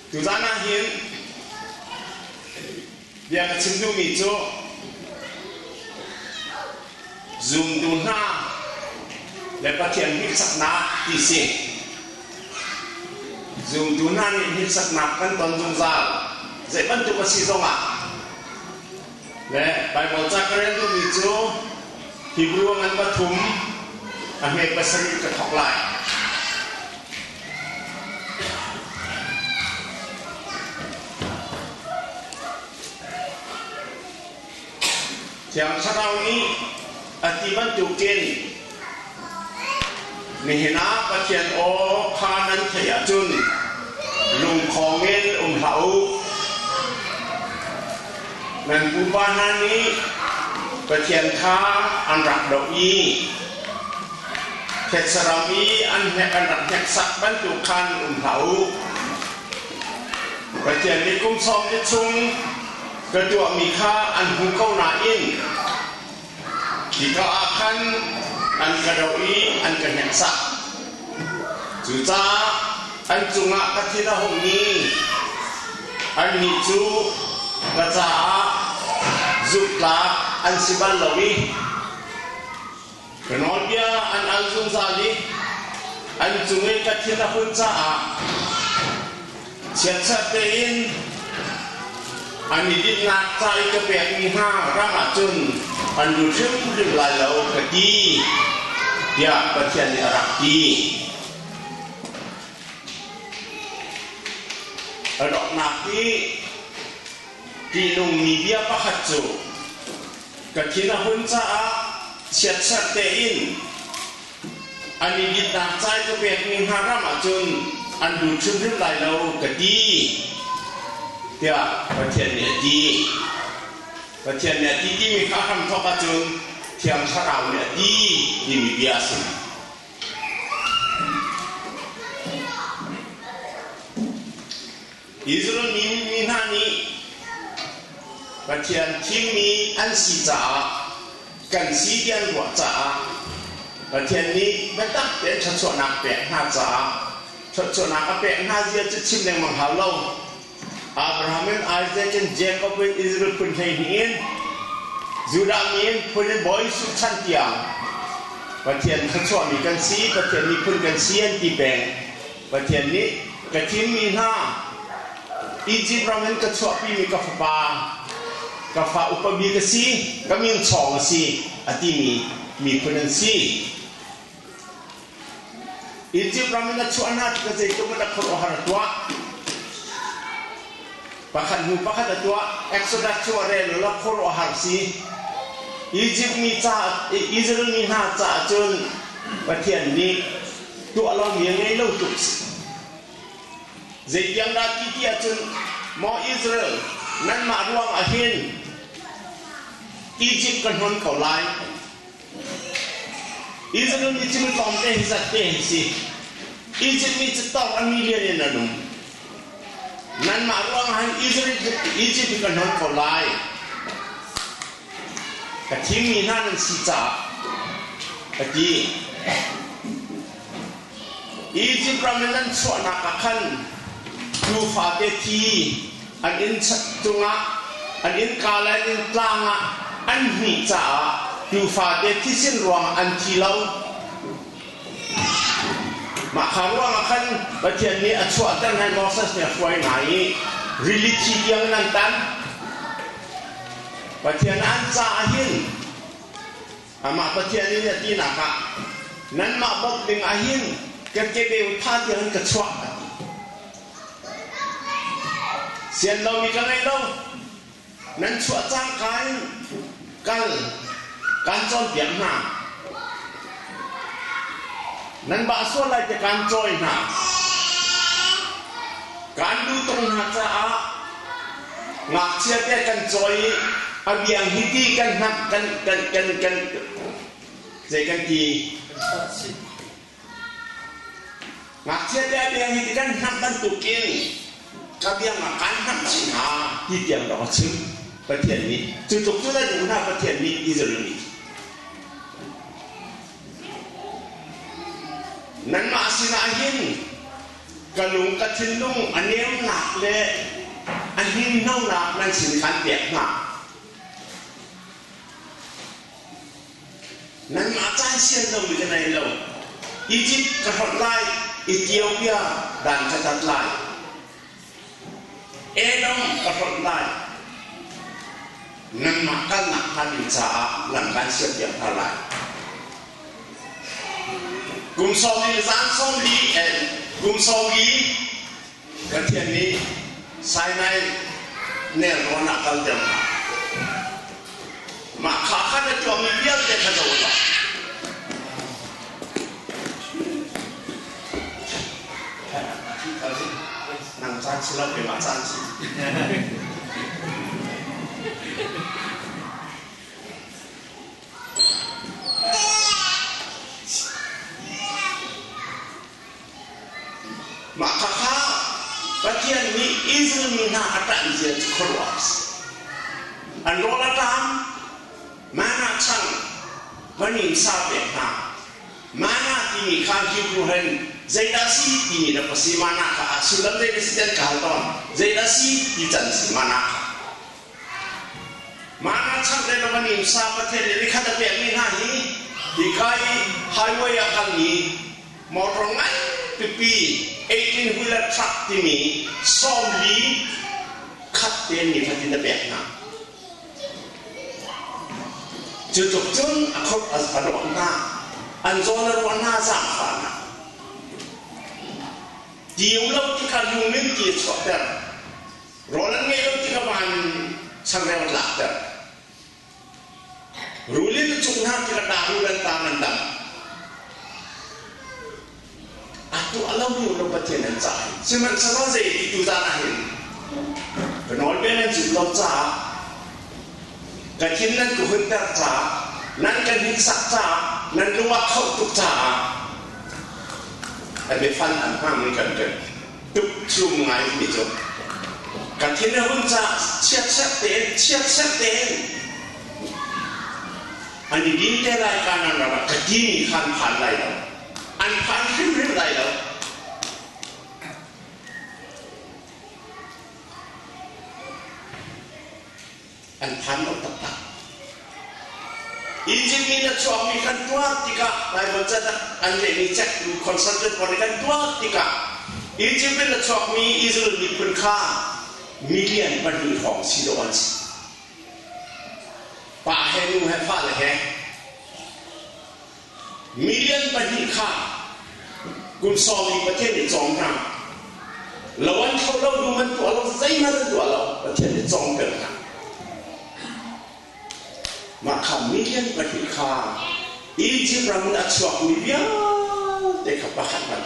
tu zana hin dia chim du mi chu Zumhtu hna le Pathian Hniksaknak ti si Zumhtu hna ni Hniksaknak kan ton jung za dạy ban tu si dong à le Bible cha karen du mi chu Hebrew ngan pathum a me pasari ka thok lai Tiang sarau ni atiban tukin ni hna Pathian o khanan thaya chun lung khongel hau nan bubana ni Pathian kha an rak do i khet sarami an hek an rak hek sak ban tu khan hau Pathian ni kum som ni chung kedua mika an hukau nain jika akan an kadoi an kenyaksa juta an cunga katina hongi an hicu kaca zukla an siban lawi kenolnya an alzung sali an cunga katina hunca siat-siatin Ani dit nak cai ke pek ni ha rama chun an du chim rim lai lo ke di dia Pathian ni arak di adok nak di nung ni dia pakat chu ke kina hunca siat-siat tein ani dit nak cai ke pek ni ha rama chun an du chim rim lai lo ke di dia Pathian ni di Pathian ni di mi kham thok ka chung thiam sarau ni di mi biasa Israel ni na ni Pathian chim mi an si cha kan si dian wa cha Pathian ni betak den chot nak pe ha cha chot nak pe ha dia chim leng mang hau lo Abraham and Isaac and Jacob and Israel pun hin Judah min pun boy su chan tiang Pathian khacho mi kan si Pathian ni pun kan sian ti beng Pathian ni katim mi na Egypt ramen khacho pi mi ka fa upabi ka si kamin chong si ati mi pun si Egypt ramen khacho anat ka jai to ma khor har twa Pakat atua Exodus cuare lelak koro harsi Egypt mi ca Israel mi ha ca chun Pathian ni tu alam yang ngai lo tu zai yang da ti ti chun mo Israel nan ma ruang ahin Egypt kan hon kau lai Israel mi chim tom te hisat te si Egypt mi cetong an million na num nan ma ruang han Egypt kan hon ko lai ka thim mi nan si cha ka ti Egypt ramanan chona ka khan tu fa te thi an in tunga an in kala in tlanga an ni cha tu fa te thi sin ruang an thi lau ma kharwa kan Pathian ni achwa tan han Moses ne khwai nai really chi yang nan tan Pathian an cha ahin ama Pathian ni ti na ka nan ma bok ding ahin ke be tha yang ka chwa sian lo mi ka ngai lo nan chwa chang kan chon biang na nan ba so lai te kan choi na kan du tong na cha ngak chia te kan choi a biang hiti kan hak kan zai kan ti ngak chia te biang hiti kan hak kan tu kin ka biang kan hak sin ha ti tiang do chim Pathian ni tu tuk tu da du na Pathian ni Israel ni nan ma sinahin กระลุงกระทินนุ่งอันเนี้ยหนักเลยอันนี้น่องหนักนั่นสินคันเปียกหนักนั่นมาจ้าเชียนเราอยู่ในเราอียิปต์กระทดไล่อิเธโอเปียดันกระทดไล่เอโดมกระทดไล่นั่นมากันหนักพันจ่าหลังการเชียนเปียกเท่าไรกลุ่มโซลีซานโซลีกลุ่มโซลีกันเทียนนี้ใส่ในเนี่ยร้อนหนักกันเต็มมาขาขันจะจวบมีเบี้ยเด็กขจรนั่งจานชิลล์เป็นมาจานชิมาข้าประเทศนี้อิสราเอลมีนาอัตราอิสราเอลครัวส์อันโรลตามมานาช่างวันนี้ทราบเองนะมานาที่มีข้างคิวรูเฮนใจดัชซีที่มีนับสิมานาค่ะสุดท้ายเรื่องสิ่งที่เขาทำใจดัชซีที่จันสิมานาค่ะมานาช่างในวันนี้ทราบประเทศนี้ข้าจะเปลี่ยนไม่ได้ที่ใครไฮเวย์อาการนี้มอเตอร์ไซค์ปี18-wheeler truck ที่มีซ่อมลีขัดเต็นนี่พัฒนาแบบนั้นจุดจบจนเขาอันรอนหน้าอันโซนรอนหน้าสามพันนะเดี๋ยวเราที่การยุ่งเรื่องเกี่ยวกับแต่รอนั้นไงเราที่การมันช่างเร็วหลักแต่รู้เรื่องจุดนั้นที่กระดาษรู้เรื่องตามันดำatau alam ni orang Pathian yang cah. Cuma salah saya itu tanah ini. Penolak yang jual cah, kajian nan kuhentar cah, nan kan hiksak cah, nan luak kau tuk cah. Ada fan anpang ni kan kan, tuk celum ngai ni tu. Kajian nan pun cah, siap ten. Ani dintai lai kanan rapat, kajian kan pan lai dah. อันพันขึ้นเรื่องอะไรแล้วอันพันเราตัดตัดอีจิปต์นี่จะชอบมีกันตัวติกะไปบนจะอันเรื่องนี้แจ็คดูคอนซัลท์พอในกันตัวติกะอีจิปต์นี่จะชอบมีอิสราเอลมีคุณค่ามิลเลียนปันหีของซิโดนส์ป่าแห่งนู้นแห่งฟ้าเลยแห่งมิลเลียนปันหีค่ากุมซอมีประเทศในจองหน้าแล้ววันเขาเราดูมันตัวเราใจมันตัวเราประเทศในจองเป็นหน้ามาคำมิลเลียนปันหีค่าอีจิปต์เรามันอัดสวกมีเบี้ยแต่ขับประคันมัน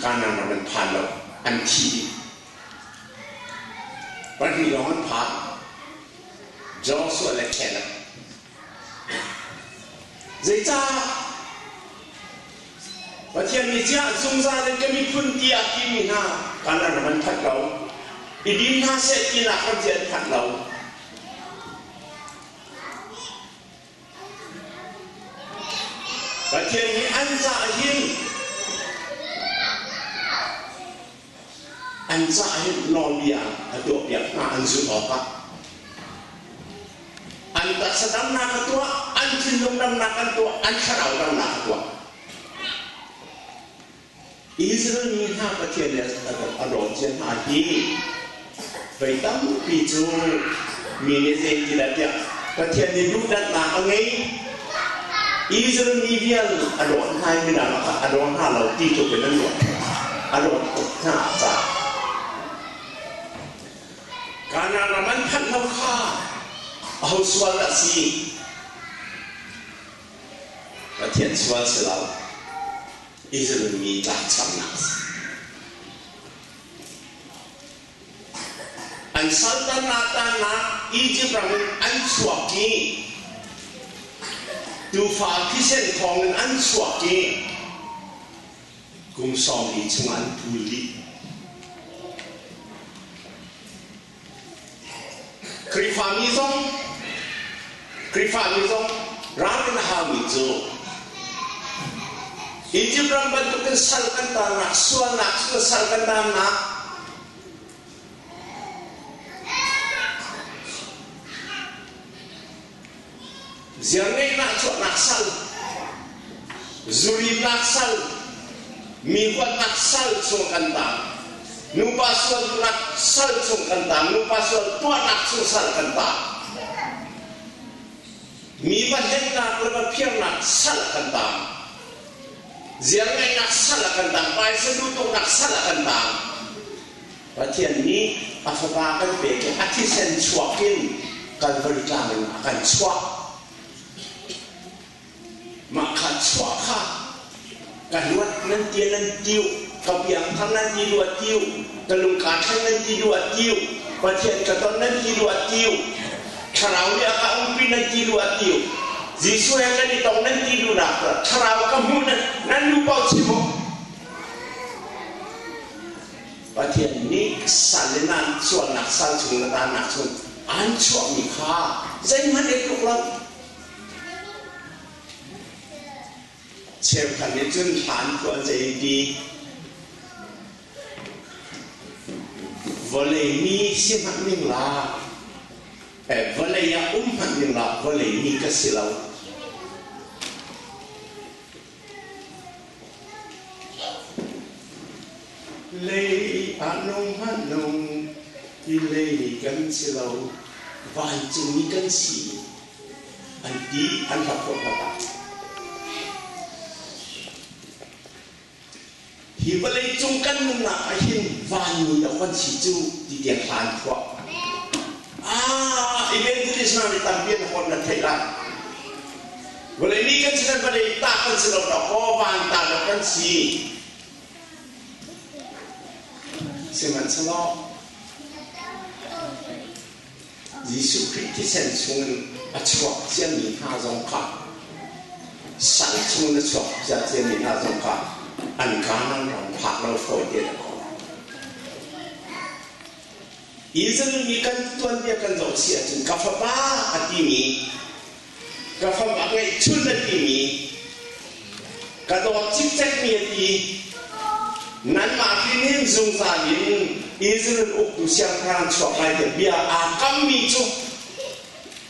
การนำมันผ่านเราอันทีปันหีเรามันผ่านจอส่วนและแค่นั้นใจจ้าประเทศนี้จ้าสงสารเลยก็มีพื้นที่อากิมินาการนั้นมันพัดเราอีดินท่าเสกินาเขาจะพัดเราประเทศนี้อันจ่าหินนอเบียตัวเปียกมาอันสุดออกปะอันตัดสะดำนากันตัวอันชินลงดำนากันตัวอันขราวดำนาตัวอิสราเอลมีห้าประเทศเนี่ยอารมณ์เช่นอาฮีไปตั้งปีจูมีในเซนที่ละเดียประเทศนี้รูปดัดนาเอาไงอิสราเอลมีเดียอารมณ์ให้ไม่ได้หรอกอารมณ์ห้าเราตีจบเป็นนั่นหมดอารมณ์ห้าจ้าการนำมันพันเราฆ่าเอาสวรรค์สิประเทศสวรรค์เราอิสราเอลมีหลักฐานนักอันสัลตานาตานาอียิปต์มันอันสวกนี้ดูฟ้าพิเศษของอันสวกนี้กุมสองอีชงอันพูลีคริฟามิซงร้านกันหามิโจ Iji berambat tu kesalkan tanah, suanak kesalkan tanah. Ziangai nak cuak naksal, zuri naksal, miwat naksal sungkan tanah. Nupa sual naksal sungkan tanah, nupa sual tua naksal kanta. Miwat hendak lepas piang naksal kanta. Ziangai nak salahkan tang, pai sedutuk nak salahkan tang. Pathian ni apa akan beki hati sen cuakin kan berikan akan cuak. Maka cuaka kan luat nanti kapiang kan nanti dua tiu, kelungkatan nanti dua tiu, Pathian kata nanti dua tiu, carau dia akan umpi nanti dua tiu. Jisu yang kan ditong nanti dulu nak terau kamu nan lupa cium. Pathian ni salinan suan nak sal cung nak cung ancuak nikah. Saya mana itu lah. Cepat ni jun han tuan saya di. Boleh ni siapa ni lah. Boleh ya umpan ni lah. Boleh ni kesilau. Lei anong ilay kan silaw banjung kan si anti anak kota hibalay jungkan na ahin vani da kan si ju di tiang han ko evangelist na ni tampian hon na Thailand boleh ni kan silan balay takan silaw da ko van ta da kan si Seman selo, Yesus Kristus sensun acuak jami hazongka, sensun acuak jami hazongka, angkanan orang paklau foyde lekor. Izin ni kan tuan dia kan jauh siapa, kafaba atimi, kafaba ngai cun atimi, kadang ciptek ni ati. Nan makin zung salin Israel uktu siang kan cuak lagi biar akam micu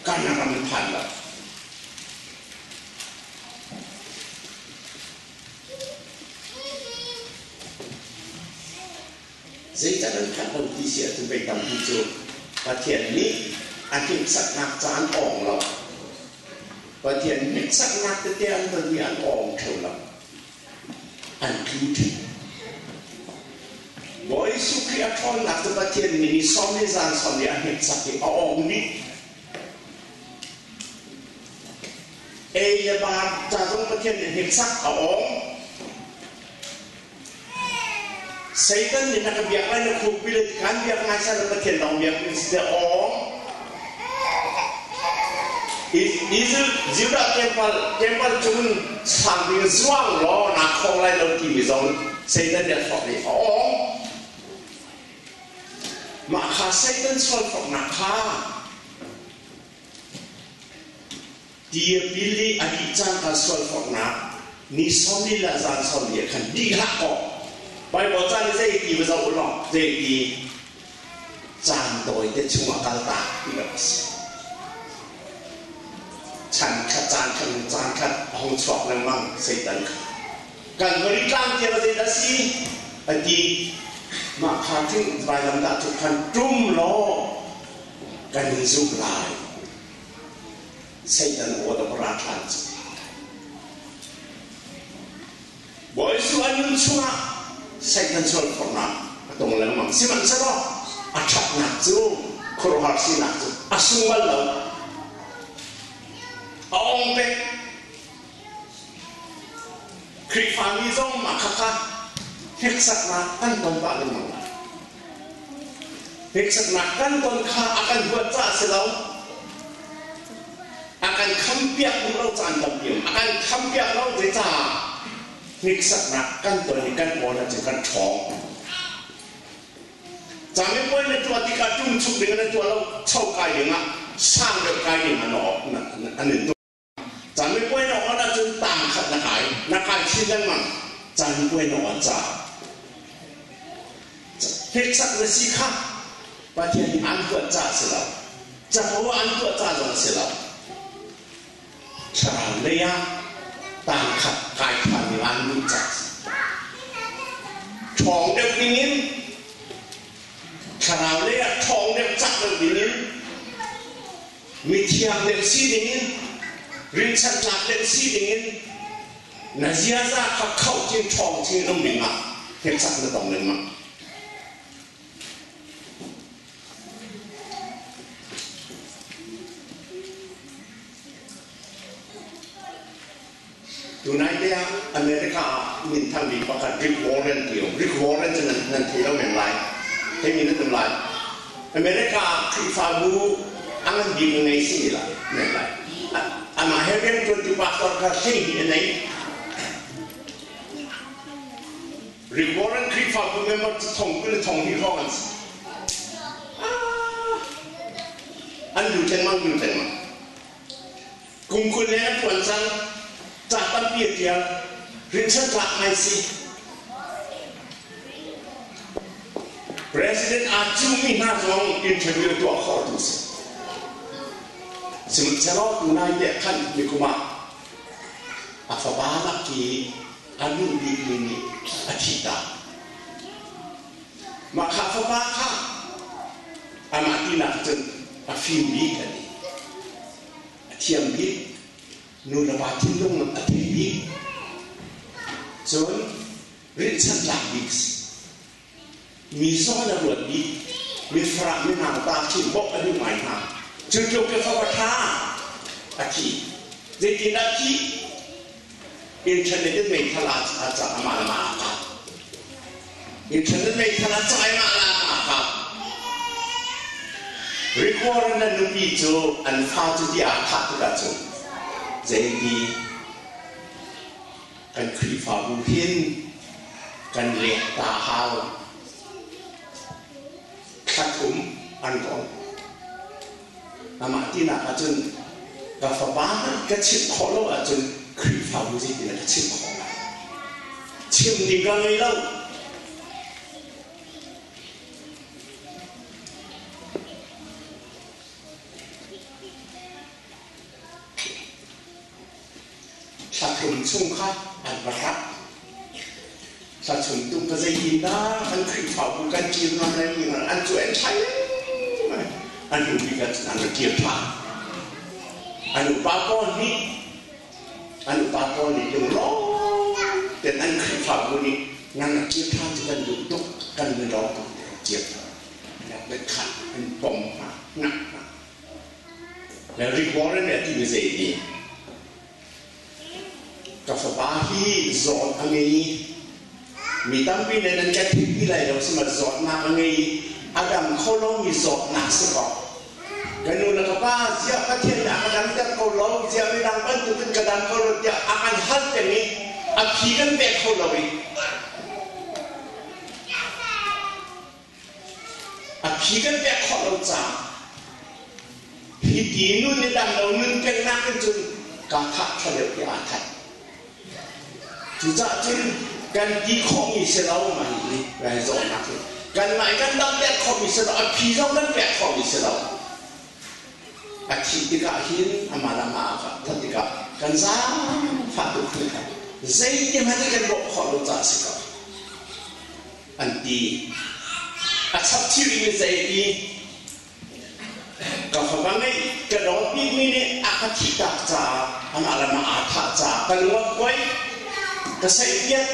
karena kami pandang. Saya jangan kata di sini tu baik tam hijau. Pathian ni Hniksaknak jangan ong lah. Pathian Hniksaknak tu dia antara ong tu lah. Antuti. Boy sukri atol nak tu Pathian ni somni zan somni Hniksaknak aong ni. Lebar jatuh Pathian Hniksak aong. Satan ni nak biar mana kupil kan biar ngasal Pathian dong biar mesti aong. Isu juga tempel cun sambil suang lo nak kau lain lo tibi zon Satan dia sok ni aong. Maka Satan sok nak dia pilih adik jangka sok nak ni somni lah zan somni kan dihak kok. Baik bocah ni saya di besar ulang, saya di jangan itu cuma kata tidak sih. Jangan hong cuak memang Satan. Kan berikan tiada tidak sih, di maka ting dalam datu kan dum lo kan hidup lain. Satan ada peraturan. Boy suan cuma Satan sol pernah atau melemah. Si manusia lo acak nakju, korupsi nakju, asung malam, aong bek, krifani zong makaka. Hniksaknak kan tuan tak lemah. Hniksaknak kan tuan akan buat tak selau, akan kampiak mulau tak antampiam, akan kampiak mulau tak. Hniksaknak kan tuan ikan bola jekan chong. Jangan boleh nanti tika jumcuk dengan nanti walau cau kai dengan sang kai dengan no, anu tu. Jangan boleh nak orang jentang ขัดนักขายชิ้นนั้นมันจันป่วยนอนจ่าเฮ็ดสักนาทีค่ะประเทศนี้อันตัวจ่าเสียแล้วจะเพราะว่าอันตัวจ่าลงเสียแล้วชาเลยอะต่างขัดกายขัดในอันนี้จ่าทองเด็กนี้ชาเลยอะทองเด็กจักเด็กนี้มีเทียมเด็กสีนี้รินชันหลักเด็กสีนี้นาเซียซ่าเข้าจิ้งทองจิ้งน้ำดิ่งมาเฮ็ดสักนาตองหนึ่งมาดูนายเดียอเมริกามีทางดีประกาศริกวอร์เรนเดียวริกวอร์เรนจะนั่นที่เราเป็นไรให้มีนั่นเป็นไรอเมริกาคือฟาบูอันนั้นดีในสิ่งละนั่นไรอามาเฮเรนตัวที่ปักตัวกันที่นี่ไหนริกวอร์เรนคือฟาบูเมื่อมันจะท่องก็เลยท่องที่ห้องกันอันอยู่เช่นมันอยู่เช่นมันกุมคุณเนี่ยควรสั่งจากตั้งปีเดียวรินชันหลักไม่สิ President อาจูมีหน้าจงอินเทอร์วิวตัวขอดูสิสมมติจะรอดูนายเด็กขันมีกุมาอาฟบาลักกี้อันนู้นดีนี่อาทิตย์มาข้าฟบาข้าอามาที่นักจนอาฟิมบีกันนี่อาเทียมบีนูนวัดที่ลงอาทิตย์บีจนรินชันหลักบีมีซ้อนระเบิดบีมีฝรั่งมีหนังตาชิมบอกอันนี้หมายถึงจุดจบกับฟบาท่าอาทิตย์เด็กที่นักที่อินเทอร์เน็ตไม่ทลายอาจารย์มาครับอินเทอร์เน็ตไม่ทลายใจมาครับรีคอร์ดนั้นนุ่มบีโจอันฟ้าจุดที่อาคัดกันจุดเจดีกันครีฟ้าบุหินกันเลี้ยงตาหาวขัดขุมอันก่อนอามาที่นักจนกับฟ้าบ้านก็ชิดคอโลจนครีฟ้าบุหินก็ชิดคอชิมดีกันเลยแล้วชาชุมชุ่มค่ะอันประทับชาชุมตุ้งก็จะยินได้อันคือฝ่าบุกันจีนอะไรมีมันอันจุนใช้อันดูดีกันอันเกี่ยวผ่าอันอุปากรนี้อันอุปากรนี้ยังร้องแต่อันคือฝ่าบุนี้งานเกี่ยวผ่าจะกันดูตุกกันไม่ร้องเกี่ยวเป็นขัดเป็นปมหนักแล้วริกวอร์เรนเนี่ยที่มีเสียดีกับฟ้าที่จอดอันนี้มีตั้งปีในนั้นแค่ที่ไรเราสมัครจอดมาอันนี้อาดัมเขาลงมีจอดหนักสักก่อนกันนู่นแล้วก็ป้าเสียประเทศอาการจะเขาลงเสียไม่ดังบ้านตุนกระดานเขาลงจะอาการฮัลแต่นี้อาพีกันแบกเขาลงอาพีกันแบกเขาลงจ้าพี่ดีนู่นในดังเรานึ่งกันนักกันจนกาทักเขาเรียกว่าอาทักจุดจ้าจนการดีข้อมีเสลามาอีกไรจอนนักเลยการไหนการดังแบกข้อมีเสลาพีเราดังแบกข้อมีเสลาอาชีพที่ก้าหินอามาลามาครับท่านที่ก้าการสร้างฝันดุขึ้นครับใจที่มันจะบอกข้อรู้จักสิครับอันดีอาชับที่มีใจดีกับฟังไงกระโดดปีนี้เนี่ยอาคติตาจ้าอามาลามาอาถาจ้ากันว่าไว้ก็ใส่เยอะ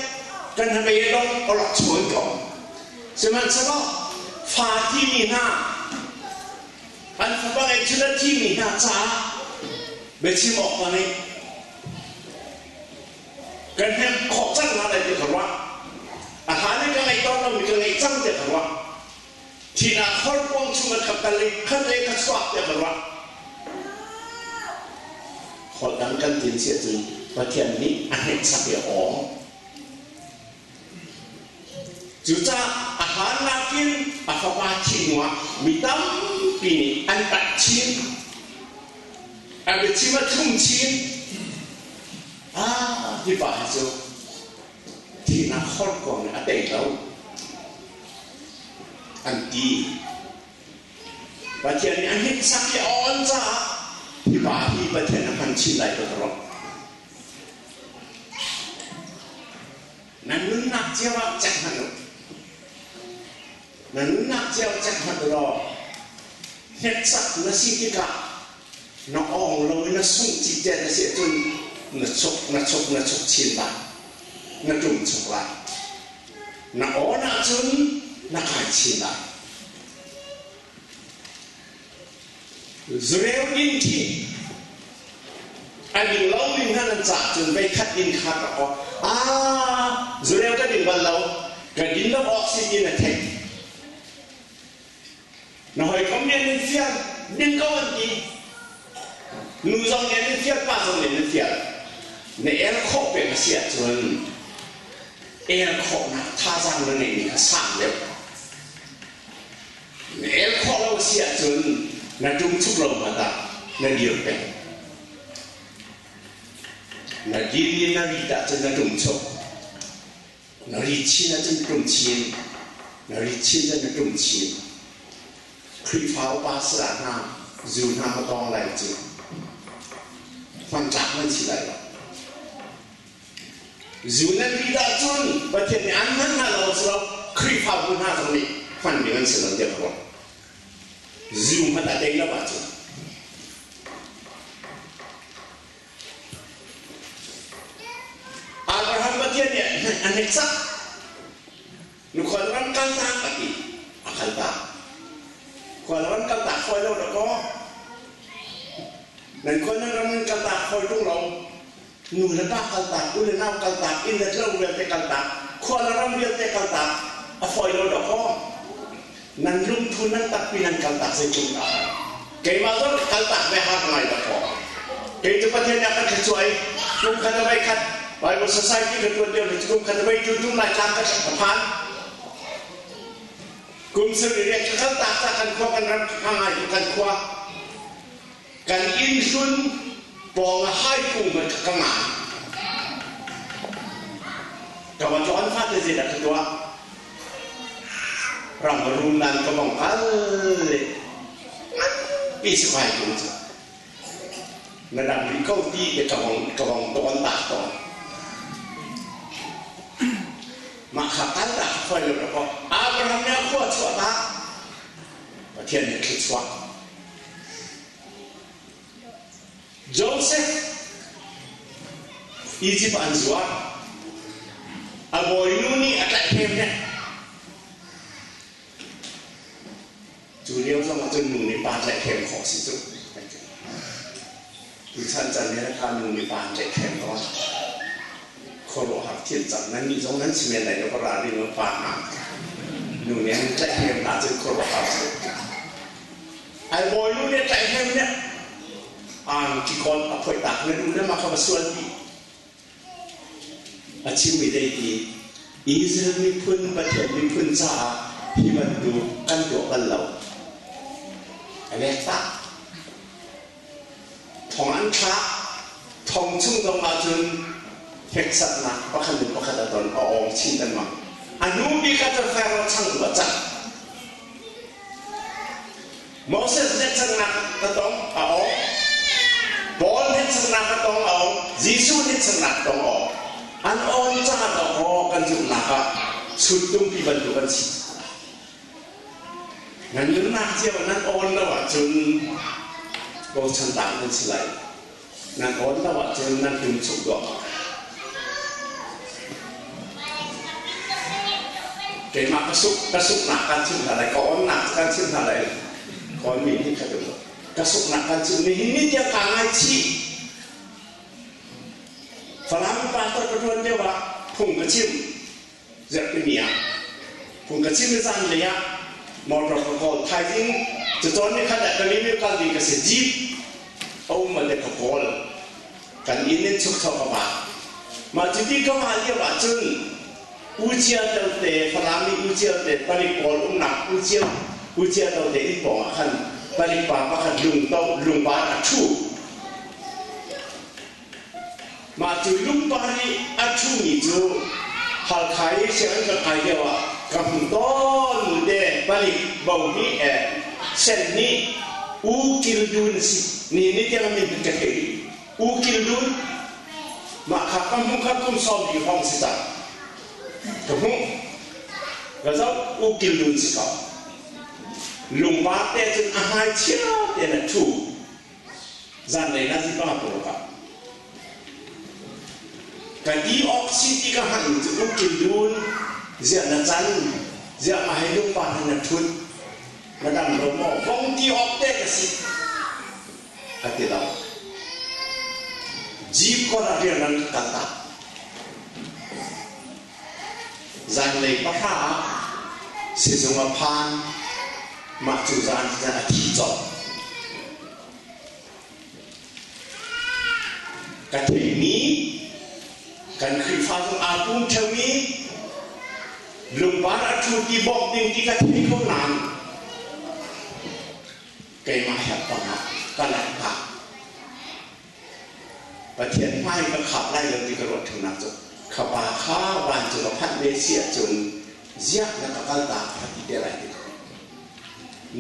กันทำไมต้องเอาหลักชนก่อนใช่ไหมใช่ป่ะฟ้าที่มีหน้าอันฟ้าบางไอ้ชุดที่มีหน้าจ้าเบชิมออกมาเนี่ยกันแค่ขอบจังอะไรเดี๋ยวกันว่าอาหารนี่กันไอ้ตอนเรามีกันไอ้จังเดี๋ยวกันว่าที่น่าขอบวงชุมกับกันเลยขั้นเลยขั้นสวัสดิ์เดี๋ยวกันว่าขอดังกันถึงเสียจริงประเทศนี้อันนี้สักเดียวอ๋อจุดจ้าอาหารน่ากินอาฟ้าบ้าชินวะมีตั้งปีนี้อันตัดชินอันเป็นชิมว่าทุ่มชิน ที่ฝ่ายจูที่นักข้อกองเนี่ยเด็กเราอันดีประเทศนี้อันนี้สักที่อ่อนจ้าที่ฝ่ายที่ประเทศนั้นมันชินไหลตลอดนั่นนักเจ้าจักหันนั่นนักเจ้าจักหันรอเฮ็ดสักนาสิ่งที่กะน้องอ่องเราเนี่ยสุ่งจิตใจนะเสียจนนักชกชินบ้านักจุ่มชกละนักอ่อนนักจนนักหายชินละเร็วยิ่งที่อันยิ่งเรายิ่งนั่นจัดจนไปคัดยินคัดออกเร็วก็ยิ่งวันเราก็ยิ่งเราออกซิเจนแทงน้อยเขาเนี่ยนี่เสียยิ่งก็วันที่นูจงเนี่ยนี่เสียป้าจงเนี่ยนี่เสียในเอลโคเป็นเสียจนเอลโคนะท่าจังเลยนี่ก็สั่งเดียวในเอลโคเราเสียจนนั่นจุ่มชุบลงมาตานั่นเดียวเป็นนั่นดีนั่นดีแต่จนนั่นจุ่มชุบนั่นดีชินนั่นจนจุ่มชินนั่นดีชินจนจุ่มชินคลีฟ้าป้าสระน้ำจูน้ำมาต้องไหลจูฟังจากมันสิไหลจูนั่นดีแต่จนประเทศนี้อันนั้นเราสรุปคลีฟ้าบุญหาตรงนี้ฟังดีมันสิเราเดียวกันZumhtu hna đây là bạn chứ. Abraham Pathian anh hết sắc. Nếu còn vẫn căng thẳng cả thì căng thẳng. Còn vẫn căng thẳng khỏi đâu đó có. Nên còn vẫn căng thẳng khỏi trong lòng. Nếu là ba căng thẳng, nếu là nào căng thẳng, in là lâu về cái căng thẳng. Còn là năm về cái căng thẳng, khỏi đâu đó có. Nan Zumhtu nan tapi nan kaltak secunda. Kay mazor kaltak behar ngai dako. Kay tu Pathian akan kecuai kum kata baik kat Bible Society ketua dia kum kata baik jujung nak cangkat depan. Kum sendiri kaltak akan kuah kan hangai kan kuah. Kan insun bong hai kum kekangan. Kawan kawan fat dia ketua. Rambulan kebong kali, isi kaya gitu. Nadam di kau di kebong tuan tak tuan. Maka kata kau lu apa? Abrahamnya kuat kuat tak? Pathian Hniksaknak. Joseph, Egypt anjuar. Aboy nuni akat hemnya. Chủ yếu là một chân nung ní bàn chạy kèm khó sử dụng. Thì chân chân này là nung ní bàn chạy kèm đó. Khó lộ học thiên chẳng nên nghĩ giống nên chỉ miền này nó có ra đi nó bàn hẳn. Nung ní chạy kèm là chân khó lộ học. Ai bồi nung ní chạy kèm nhé. Chỉ còn phải tạc nên nung ní mà không có xuân đi. Chim ở đây thì Israel mi phun Pathian mi phun xa thì mình đủ căn chỗ căn lẩu. Anh ta thong ăn khá thong chung đông mà chun Hniksaknak bắt khăn được bắt khăn đã đón ông chín tân mà anh nu bị các cái phe nó chăng vật chăng Moses Hniksaknak đã đón ông Paul Hniksaknak đã đón ông Jesus Hniksaknak đón ông anh ông cha đã ông căn dụng naka sụt tung bị vận động gìงั้นนักเที่ยวนั้นโอนแล้วว่าจนโกชันต่างกันสิไรนั่นโอนแล้วว่าจนนั่นถึงสุดดอกเกิดมากระสุกหนักกันชื่ออะไรก็โอนหนักกันชื่ออะไรก็มีที่ขยับกระสุกหนักกันชื่อนี้นี่จะกางไอชีฝรั่งปาตัวกระทวนเดียวว่าพุ่งกระชิมจะเป็นเนียพุ่งกระชิมไม่สั้นเลยอะมอเตอร์โคลไทยจริงจะตอนนี้ขนาดตอนนี้มีการดีกับเสียจีบเอามาเด็กโคลกันอินเนชุกทอกบามาจุดที่เขามาเรียกว่าจุนอุจจาระเตะพลังมีอุจจาระเตะปริปอลหนักอุจจาระเตะที่บอกขันปริปาขันลุงโตลุงบาชู มาจุยลุงปารีอัจฉริจูหักไข่เสียงกับไข่เดียวกับต้นเดปารีบ่าวนี้เส้นนี้อูกิลดุนสินี่ที่เรามีเป็นกระเทยอูกิลดุนมาขับมุขคุ้มซ้อมที่ห้องสิจ้ากับมุขก็จะอูกิลดุนสิเขาลุงป้าเตจนอาหารเชี่ยวเตนถูกจานไหนน่าจะบ้าตัวกับการดีออกซิที่ก็หันจะอูกิลดุนเจ้าหน้าจันเจ้ามาให้ลุงป้าหันทุนมาดำลมวงที่ออกเตก็สิอาทิตย์ละจีบคนอะไรนั่นกันตาจันเลยปะท่าสิสงพานมาจูจันจะอาทิตย์จบกันเทนี้กันคือฟ้าตรงอาบุญเทวีลุงบ้านอาชูที่บอกดิ้งที่กันเทเขานานเกี่ยมาแหบต่อมาก็หลังตาประเทศไทยก็ขับไล่เรื่องที่กระโดดถึงนักจุดขบาข้าววันจุลพันธ์เมเซียจนเสียและก็กันตาพัฒน์เดรัย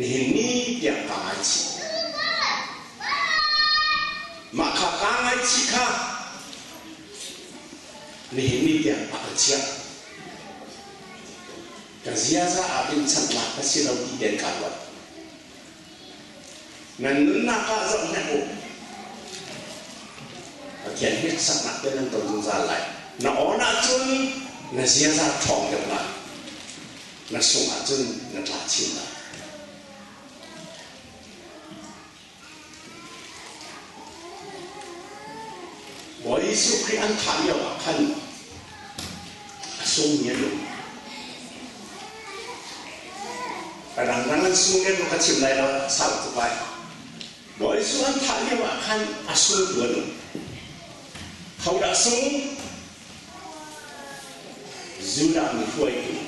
นี่เดียกางไอชีมาขากางไอชีค่ะนี่เดียกปากเชียกเสียซะอาเป็นสัตว์หลักก็สิเราดีเด่นกันวัดนั่นนักการจะแน่โอ้เขียนให้สักนักเป็นนั่นตัวจุนซาไหลน่าอ๋อน่าจุนน่าเสียซะทองเดียวกันน่าส่งอาจุนน่าตาชินละบอยสุขีอันขายว่าขันส่งเงี้ยลูกแต่ดังนั้นส่งเงี้ยลูกก็ชิมได้แล้วสาวตัวไปบอยสุอันขายว่าขันอาส่งตัวลูกเขาด่าส่งจูดามีช่วยตัว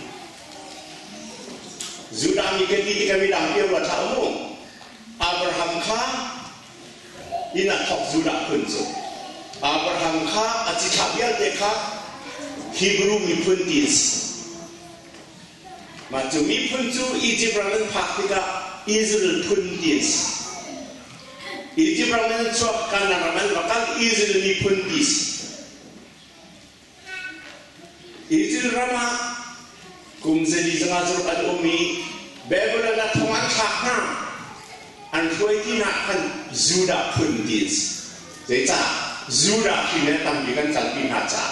จูดามีกันที่kamiดังเดียวว่าท้าวนุ่งอับราฮัมข้าอินักทอกจูดาขึ้นสูงอับราฮัมข้าอาจิตาเบียลเด็กข้าฮีบรูมีพื้นดินมาจูมีพื้นจูอียิปต์เราพักที่ก็อิสราเอลพื้นดินอียิปต์เราชอบการนำมันว่าการอิสราเอลมีพื้นดินอิสราเอลมาคุมเซลีสมาจุอันอมีเบบลนัทมันขักน้ำอันช่วยที่นักขันจูดาพื้นดินเจ้าจูดาที่เนี่ยทำดีกันจังปีน่าจะ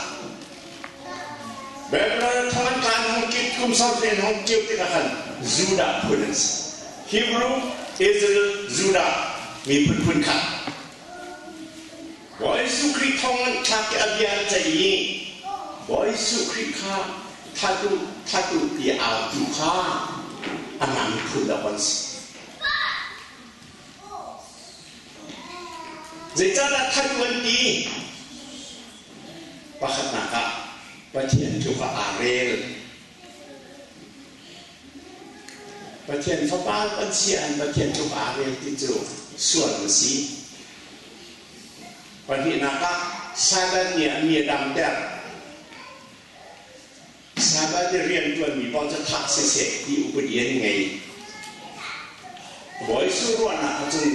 แบบนั้นทางการห้องกิจคุมสัมพันธ์ห้องกิจที่กันจูดาพื้นดินฮีบรูอิสราเอลจูดามีพื้นขัดบอยสุคริทองขัดอาเบียนใจยิ่งบอยสุคริข้าถ้าดูที่เอาดูข้าอันนั้นพื้นละวันสิเจ้าละท่านวันดีปะขณะกับประเทศทุกอาเรลประเทศฟ้าบ้านประเทศประเทศทุกอาเรลที่จูส่วนสีประเทศนักสาบานเนี่ยมีดำแดงสาบานจะเรียนตัวมีพอจะทักเสียที่อุปเดียนไงบ่อยสุดวันน่ะจน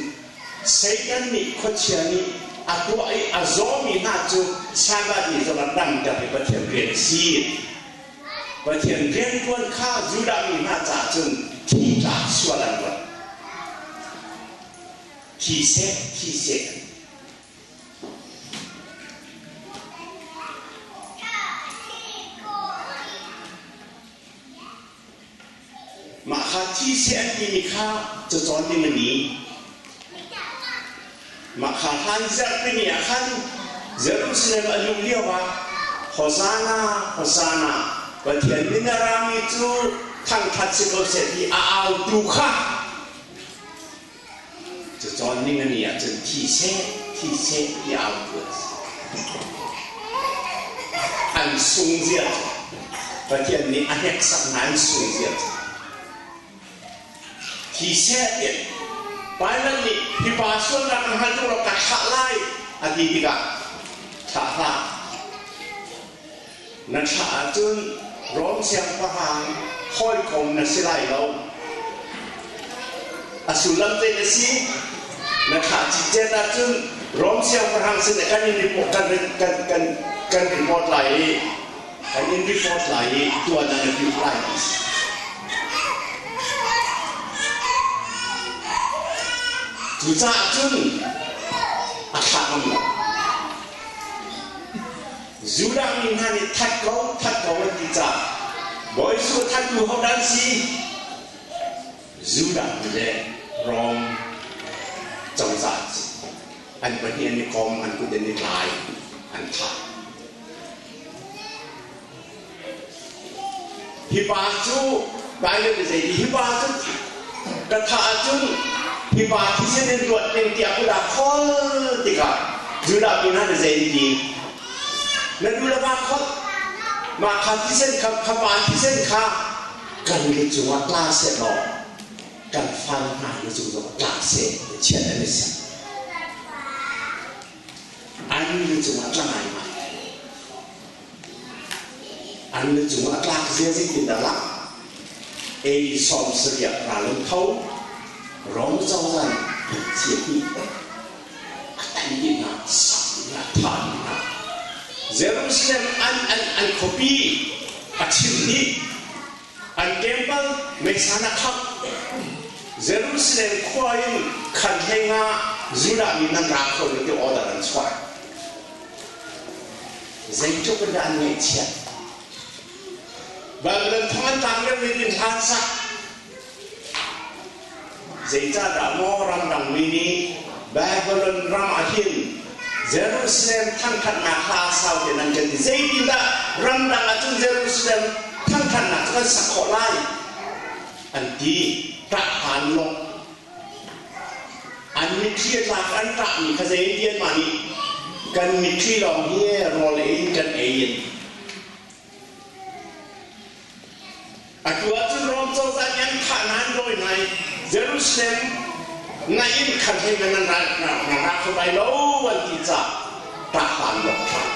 เสียงนี่ขดเชียนี่อาตัวไอ้อาโซมีน่าจูสาบานนี่จะมาดังจากประเทศเรียนซีประเทศเรียนตัวข้าจูดามีน่าจะจนที่จะส่วนละวันที่เสมาข้าที่เสที่มีข้าจะสอนที่มันนี้มาข้าท่านจะเป็นอย่างท่านจะรู้สึกว่าลุงเลี้ยวว่าโฮซานาประเทศมินารามิจูทั้งทัศน์ก็เสร็จที่เอาดูข้าจะสอนนี่มันเนี่ยจะที่เสที่เอาตัวอันสูงเสียประเทศนี้อันนี้สักนานสูงเสียที่เสเนี่ยไปแล้วนี่ที่บาส่วนนั้นมันตัวกัดขาไล่อาทิตย์กัน ถ้าพระนักชาจุนร้องเสียงประหารห้อยคมนักสิไลเราอสุลัมเตนสีนักชาจิเจตาจุนร้องเสียงประหารสิ่งกันรีพอร์ตกันรีพอร์ตไหลกันรีพอร์ตไหลตัวนั้นรีพอร์ตไหลจุจ้าจุนอาคาอัมลจูดามินฮันนี่ทัดเขาวันที่จ้าบอยสุดทัดอยู่เขาดันซีจูดามินเลยร้องจังจัดอันประเทศนี้คอมอันกุเดนิลายอันทัดฮิบาจูบางเรื่องจะฮิบาจูกระทาจุนฮิบาที่เส้นรวดเป็นเตียกุดาคอลติกาจูดามินฮันจะดีนั่นดูแลว่าเขามาคำที่เส้นคำบานที่เส้นค่ะกันกิจวัตรลาเสร็จหรอกันฟังหากิจวัตรลาเสร็จเช่นนั้นสิอันนี้กิจวัตรลาไหนมาอันนี้กิจวัตรลาเสียสิ่งที่ดาราสอมเสียราลงเขาร้องเจ้ากันเสียที่อันนี้นะสักนะทานนะเยรูซาเล็มอันคอปีอัดชิมนี้อันเกมเปิลไม่สานะครับเยรูซาเล็มควายขันเฮงาจูดามินันรักคนที่ออเดอร์นั้นสวายเจ้าจุกันได้อันไม่เชี่ยบางเรื่องทั้งนั้นต่างกันไม่ดินทานสักเจ้าดามอรำดังมินีแบบเรื่องรำอาหินเยรูซาเล็มทั้งขันนักลาสาวเดนันกันที่เจดีย์รำดังอาจุนเยรูซาเล็มทั้งขันนักกันสักคนไล่อันที่ตะหันลงอันนี้ที่หลักอันตะนี่เขาจะเรียนมานี่กันมีที่ลองเฮียรอเลยกันเองอาตัวจุนรอมโซซายังขันนั้นโดยในเยรูซาเล็มในอินขันให้มันรักเข้าไปแล้ววันที่จะตะหันลงครับ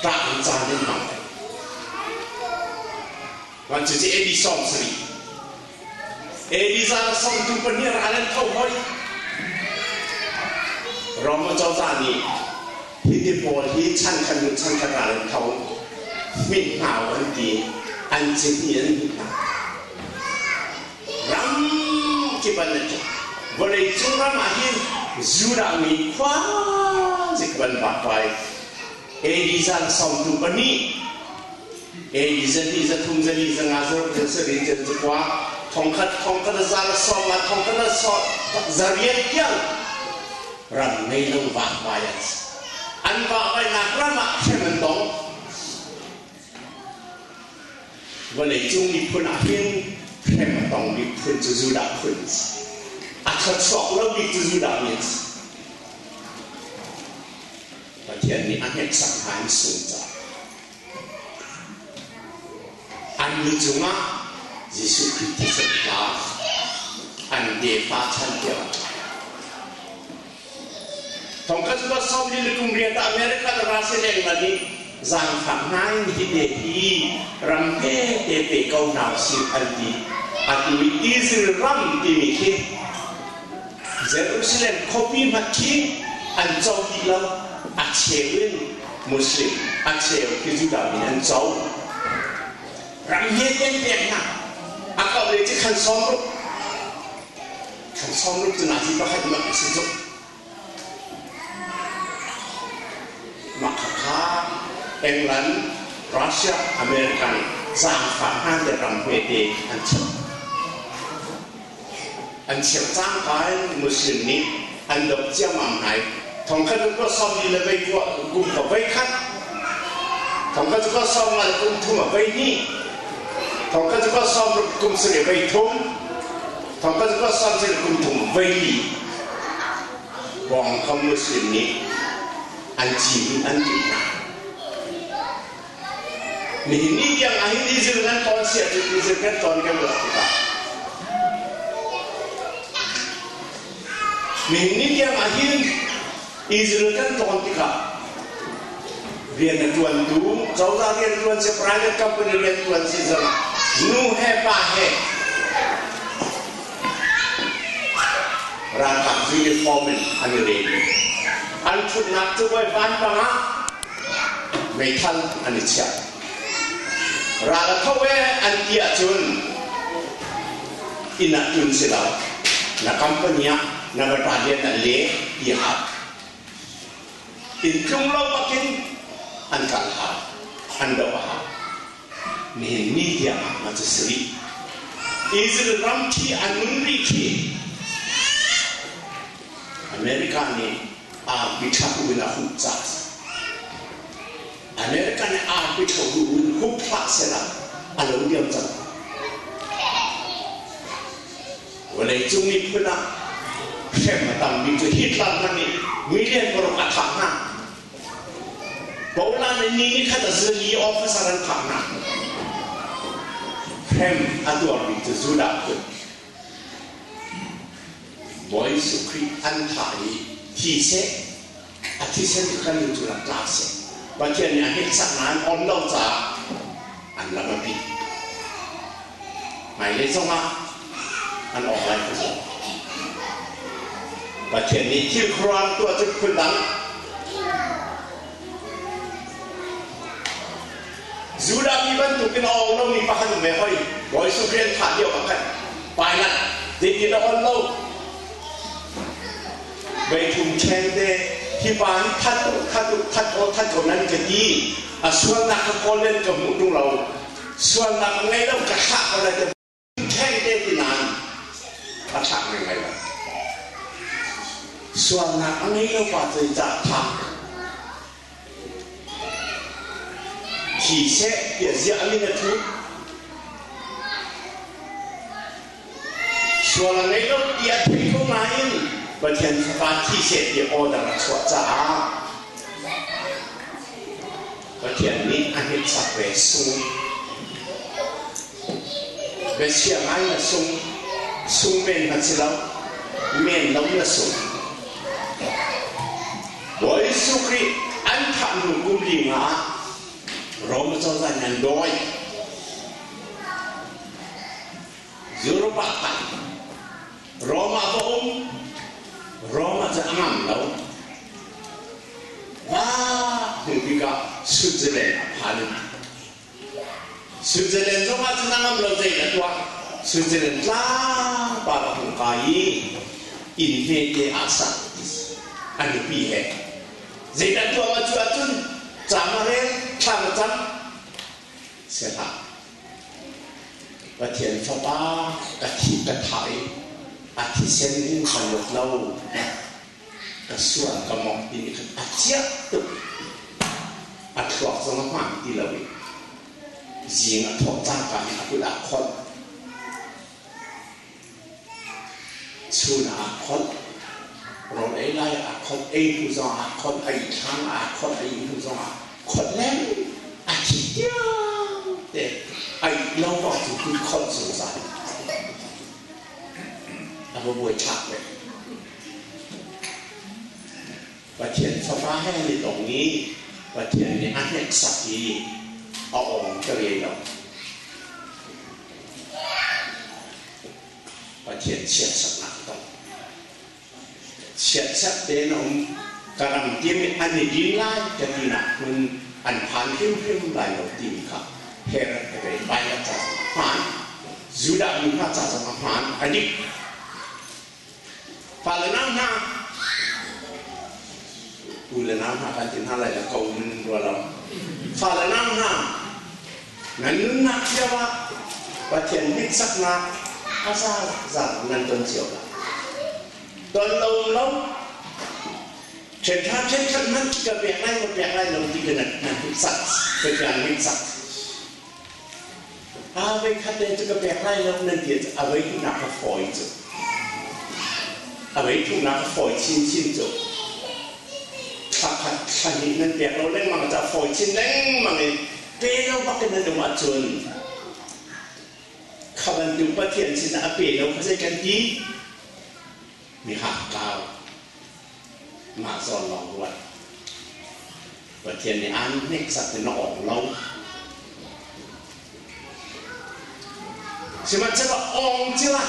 ตะหันจานนี้มาวันที่เอดิสันสรีเอดิสันส่งทุกคนนี้ร้านเขาหอยเรามาเจ้าจานี่ที่ที่พอที่ชั้นขนุนชั้นขนาดเขาไม่หาวันดีอันที่นี่อันนี้รำที่บ้านนี้วันนี้จุดรำอาหินจูดามีฟ้าจิกบันบัดไปเอดิสันส่งทุกคนนี้เอดิสันที่จะทุ่มจะดีจะงานจะเสด็จจะกว่าทองคัดจะละสองละทองคัดละสองจะเรียนยังรำไม่ลงบัดไปอันบัดไปนักรำมาแค่มันต้องวันนี้จุงมีคนอาหินแค่มันต้องมีคนจะจูดาคนอาจจะชอบแล้วมีจะจูดามิสประเทศนี้อันนี้สังหารสูงจ้ะอันนี้จุงอ่ะยิสุคริสต์สักการอันเดียฟ้าชั้นเดียวทองคัดว่าสอบดีเลยกุมเรียนแต่อเมริกาแต่ราศีเองวันนี้จางฝังง่ายที่เดียดีรำเตะเปก้าวหนาวสิอันดีอันนี้อิสราเอลที่มีคิดเยรูซาเล็มคบมีมาคิดอันเจ้าที่เราอักเสบมุสลิมอักเสบที่จุดามินันเจ้ารำเต็มนะอาเขาเลยที่ขันซ้อมรูปจะน่าที่ประคับมาสิจุมาข้าอังกฤษรัสเซียอเมริกันสร้างฝันให้แต่รำเตะอันเชี่ยวจ้างการมุสลิมนี้อันดอกเจ้ามั่งไหนทองคัดก็ซ้อมดีเลยไปกว่ากุมกับไปคัดทองคัดก็ซ้อมมากุมทุ่มไปนี่ทองคัดก็ซ้อมกุมเสียไปทุ่มทองคัดก็ซ้อมเสียกุมทุ่มไปนี่บองคำมุสลิมนี้อันจีนอันจีนนี่yang akhir di zaman konsep di zaman tahun ke-berapa ini yang akhir Israel kan tuan tika rian tuan tu jauh rian tuan si private company rian tuan si zona nu he pa he rangkap uniform ani ready an thut nak tu boy ban panga mai thal ani chia ra thawe an tia chun ina chun silaw na company na battalion na le ya in chung lo makin an kal ha an do ha ni dia ma tu sri Israel ram thi anun ri thi America ni a bithaku na hu cha America ni a bithaku hu pha sela alo diam cha wala chung ni phuna khem tam bi tu Hitler mani million ko ka tha na Bola ni kata zeli officer an thana khem ador bi tu zuda tu boy sukri an thai thi se athi se kan tu la classe Pathian Hniksaknak on lo cha an la ma bi mai le songa an online tu Pathian ni thil khran tu tu khun dang Zuda biban tu kena orang ni pahan tu mehoi, boy sukrian tak dia makan, banyak, jadi dia orang lau, betul cende, hiban katu nanti jadi, asal nak kolen kemudian lau, asal nak ngai lau kahak pada tu, cende di nan, kahak ngai lau, asal nak ngai lau pada jatah. Khi sẽ địa diện lên là thứ xua là ngay lúc địa thấy không ai và thiền và khi sẽ địa ô đã là xua trả và thiền ní anh hết sạch về sung về xe ngay là sung bên là xe lâu men nóng là sung với sukri anh thẳng hùng cung đi ngã Roma cho ra nhận đôi Zero bakal Roma bohong Roma cho ngam đâu Wah Hingga Switzerland Halen Switzerland cho ngam cho ngam lâu dây là tua Switzerland la Para hong kai Invade asa Ani pihe Dây là tua mà chua chun Chamare tham chăm sẽ là và thiền pháp ba cả thị cả thải à thị sen in phần được lâu cả xuân cả mọc đi cả chết tục à thuộc trong nó hoảng đi lâu gì mà thuộc trang cả những cái là con xuân à con rồi ấy lại à con ấy thu do à con ấy thang à con ấy thu doคนแรกอาทิตย์เดียวแต่ไอ้เราบอกถึงคือคนสงสัยเราบวยชักเลยประเทศฟ้าให้ในตรงนี้ประเทศในอันเน็กสักทีเอาออกจะเรียนเราประเทศเชียร์สักหนักต้องเชียร์สักเดนองการนำเกี่ยมอันนี้ดีไล่จะดีนะคุณอันผ่านเข้มๆหลายเราดีครับเฮร์ไปไปแล้วจะผ่านจูดามีพระจะผ่านอันนี้ผ่านแล้วนะกูเลยนะผ่านถึงอะไรแล้วเขามันรัวเราผ่านแล้วนะงั้นนักเจ้าว่าประเทศนิสักนักอาซาจากนั้นจนเสียวตอนเราเช่นท่านนั้นก็เปลี่ยนไล่มาเปลี่ยนไล่ลงที่ขนาดนั้นสัตว์เป็นการไม่สัตว์เอาไว้คัดเดนจะก็เปลี่ยนไล่ลงนั่นเดียวเอาไว้ทุกนักฝอยจุเอาไว้ทุกนักฝอยชิ้นจุขันนี้นั่นเปลี่ยนเราเล่นมันจะฝอยชิ้นเล่นมันเลยเปลี่ยนเราบักกันนั่นดูมาจนขับมันดูประเทศชิ้นอาเปลี่ยนเราเขาใช้กันดีมีหักกาว มาสอนลองด้วยประเทศนี้อันนิกสักเป็นออกเราใช่ไหมจะว่าองจิละ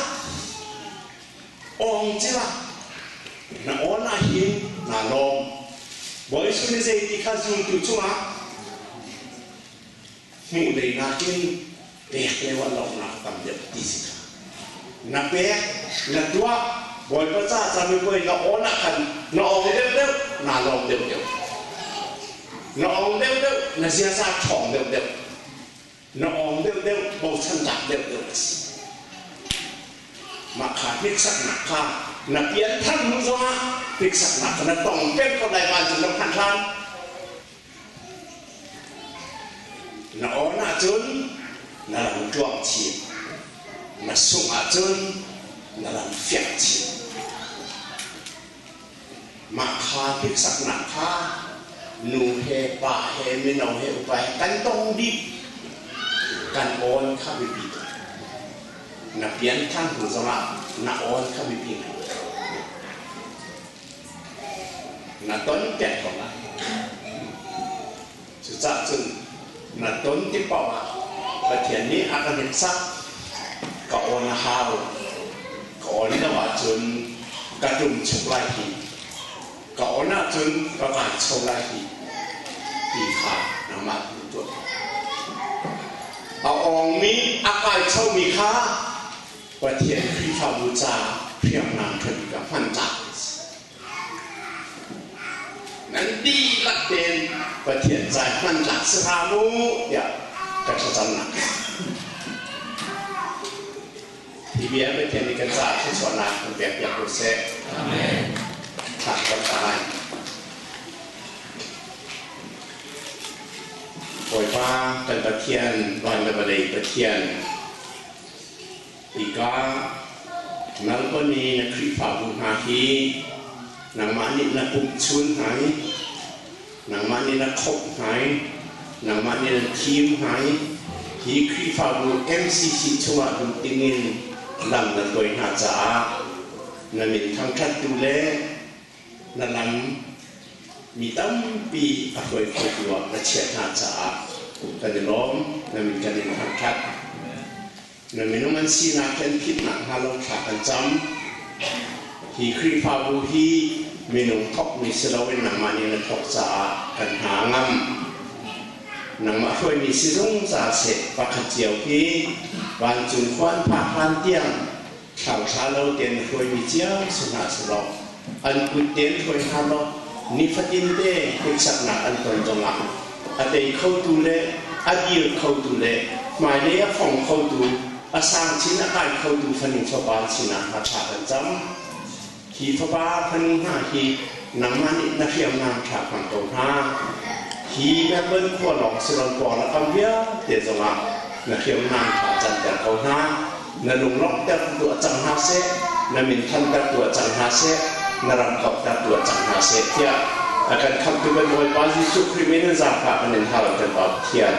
นะอ๋อนะหินนะลมบ่อยสุดเลยที่ข้าซุ่มตุชัวหูเลยนะหินเปกเลยว่าเราหนักตำเดียวที่สิค่ะนะเปกนะตัวบ่อยภาษาจะไม่ค่อยนะอ๋อนะกันนะองเดียวนะลมเดียวนะองเดียวนะเสียซาช่องเดียวนะองเดียวบ่ชันจับเดียวมาขาดพิกษักหนักข้านักเรียนท่านมุสลิมพิกษักหนักนักต้องเป็นคนใดบ้านจุดนั้นท่านนักอ๋อนักจุนนักหลังจวงชีนักสุ่มอาจุนนักหลังเฟียชีมาขาดพิกษักหนักข้านูเฮป่าเฮไม่นองเฮอุปายกันต้องดีกันโอนข้าบิบินักเรียนท่านผู้สมัครนักอ่อนข้าบิบินักต้นแก่ของเราสุดท้ายจนนักต้นที่ป่าวประเทศนี้อาการเห็นซักก็อ่อนหาวก็อ่อนแล้วว่าจนกระดุมชุบไล่ทีก็อ่อนจนประกาศชุบไล่ทีตีขาน้ำมันตัวเอาองมีอากาศเช่ามีค่าประเทศที่ฟาบูจาเพียงนางถึงกับพันจักรนั้นดีละเด่นประเทศใจพันจักรสถามุอย่ากระชับหนักที่เบียร์ประเทศนี้กันจ่าที่สวนนาเป็นแบบอย่างโปรเซสขาดกันตายปล่อยฟ้าเป็นประเทียนวันเป็นประเดี๋ยวประเทียนอีกานักปนีนักคริฟาบุญหาฮีนักมันนี่นักปุ่มชุนหายนักมันนี่นักขบหายนักมันนี่นักทีมหายฮีคริฟาบุญ MCC ชัวร์ดุติงินลำนักโดยหาจ้านักมินทางชัดดูแลนักลำมีตั้งปีอภัยคนตัวและเชียร์หาจ้ากันล้อมนักมินกันในทางชัดนั่นไม่ต้องมันสีนักเล่นพิษหนักฮาโลขากันจำฮีครีฟาบูฮีไม่ต้องทบมีเสลวินหนังมันยังทบจ่ากันหางำหนังมาช่วยมีสิรุ่งจ่าเสร็จปักเจียวฮีวันจุนควันผ่าพันเตียงข่าวชาโลเตียนช่วยมีเจียวสนาสลบอันกุดเตียนช่วยฮาโลนิฟตินเดพิกษักหนักอันตนจงอ่ะอันเดียเข้าดูเลยอันเดียวเข้าดูเลยหมายเลขของเข้าดูอาสามชิ้นอาการเข้าดูฟันฟ้าบาชินะมาฉากันจำขีฟ้าบาฟันหน้าขีน้ำมันนักเรียนน้ำฉากันตรงหน้าขีแม่เบิ้ลขั้วหลอกสิลปอและคำเบี้ยเดี๋ยวจะมานักเรียนน้ำฉาจันแต่เขาหน้านักลุงล็อกแต่ตัวจังหาเสนักมินทันแต่ตัวจังหาเสนักรำกับแต่ตัวจังหาเสเทียอาการคำที่เป็นมวยบาลิสุคริมินจากพระอนินทาร์กันต่อเทียน